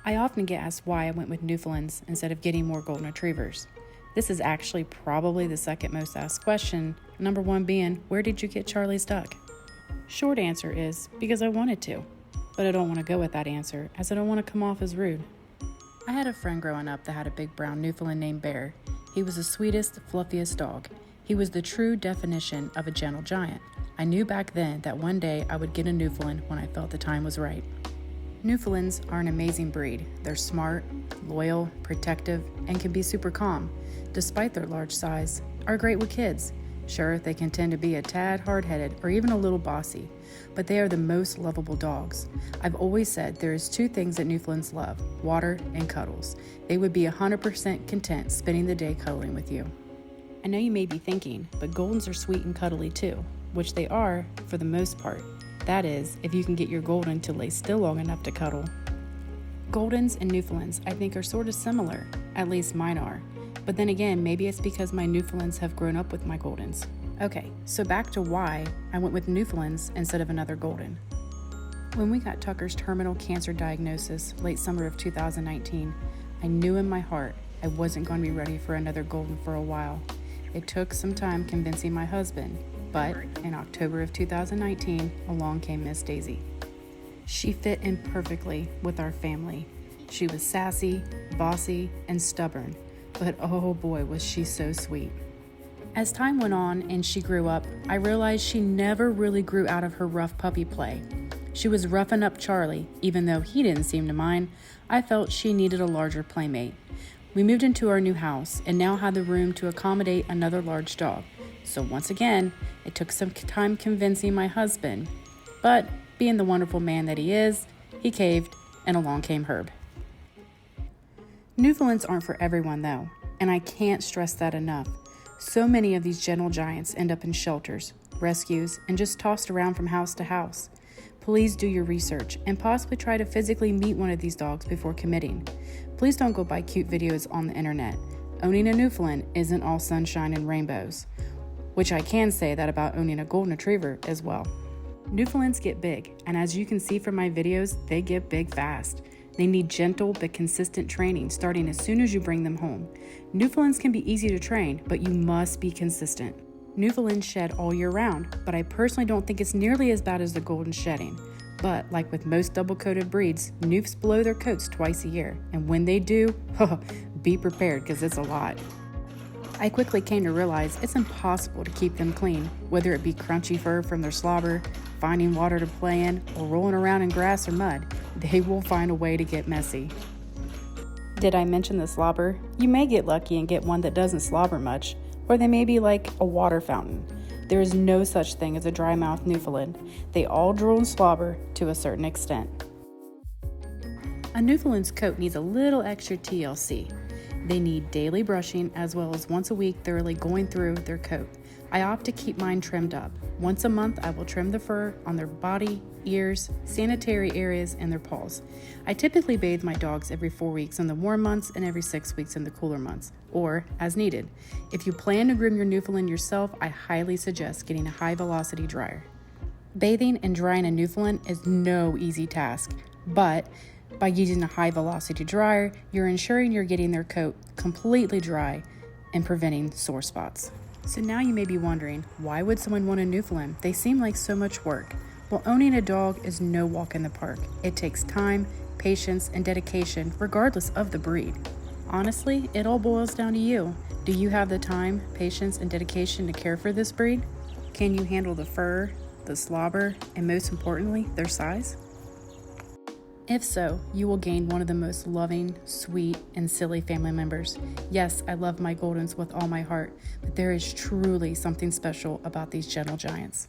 I often get asked why I went with Newfoundlands instead of getting more golden retrievers. This is actually probably the second most asked question, number one being, where did you get Charlie's duck? Short answer is, because I wanted to, but I don't want to go with that answer as I don't want to come off as rude. I had a friend growing up that had a big brown Newfoundland named Bear. He was the sweetest, fluffiest dog. He was the true definition of a gentle giant. I knew back then that one day I would get a Newfoundland when I felt the time was right. Newfoundlands are an amazing breed. They're smart, loyal, protective, and can be super calm. Despite their large size, are great with kids. Sure, they can tend to be a tad hard-headed or even a little bossy, but they are the most lovable dogs. I've always said there is two things that Newfoundlands love, water and cuddles. They would be 100% content spending the day cuddling with you. I know you may be thinking, but Goldens are sweet and cuddly too, which they are for the most part. That is, if you can get your Golden to lay still long enough to cuddle. Goldens and Newfoundlands I think are sort of similar, at least mine are. But then again, maybe it's because my Newfoundlands have grown up with my Goldens. Okay, so back to why I went with Newfoundlands instead of another Golden. When we got Tucker's terminal cancer diagnosis late summer of 2019, I knew in my heart I wasn't going to be ready for another Golden for a while. It took some time convincing my husband, but in October of 2019, along came Miss Daisy. She fit in perfectly with our family. She was sassy, bossy, and stubborn, but oh boy was she so sweet. As time went on and she grew up, I realized she never really grew out of her rough puppy play. She was roughing up Charlie, even though he didn't seem to mind. I felt she needed a larger playmate. We moved into our new house and now had the room to accommodate another large dog. So once again, it took some time convincing my husband, but being the wonderful man that he is, he caved and along came Herb. Newfoundlands aren't for everyone though, and I can't stress that enough. So many of these gentle giants end up in shelters, rescues, and just tossed around from house to house. Please do your research and possibly try to physically meet one of these dogs before committing. Please don't go buy cute videos on the internet. Owning a Newfoundland isn't all sunshine and rainbows, which I can say that about owning a golden retriever as well. Newfoundlands get big, and as you can see from my videos, they get big fast. They need gentle but consistent training starting as soon as you bring them home. Newfoundlands can be easy to train, but you must be consistent. Newfoundlands shed all year round, but I personally don't think it's nearly as bad as the golden shedding. But like with most double-coated breeds, Newfs blow their coats twice a year, and when they do, be prepared because it's a lot. I quickly came to realize it's impossible to keep them clean, whether it be crunchy fur from their slobber, finding water to play in, or rolling around in grass or mud. They will find a way to get messy. Did I mention the slobber? You may get lucky and get one that doesn't slobber much, or they may be like a water fountain. There is no such thing as a dry-mouthed Newfoundland. They all drool and slobber to a certain extent. A Newfoundland's coat needs a little extra TLC. They need daily brushing as well as once a week thoroughly going through their coat. I opt to keep mine trimmed up. Once a month, I will trim the fur on their body, ears, sanitary areas, and their paws. I typically bathe my dogs every 4 weeks in the warm months and every 6 weeks in the cooler months, or as needed. If you plan to groom your Newfoundland yourself, I highly suggest getting a high-velocity dryer. Bathing and drying a Newfoundland is no easy task, but by using a high-velocity dryer, you're ensuring you're getting their coat completely dry and preventing sore spots. So now you may be wondering, why would someone want a Newfoundland? They seem like so much work. Well, owning a dog is no walk in the park. It takes time, patience, and dedication, regardless of the breed. Honestly, it all boils down to you. Do you have the time, patience, and dedication to care for this breed? Can you handle the fur, the slobber, and most importantly, their size? If so, you will gain one of the most loving, sweet, and silly family members. Yes, I love my Goldens with all my heart, but there is truly something special about these gentle giants.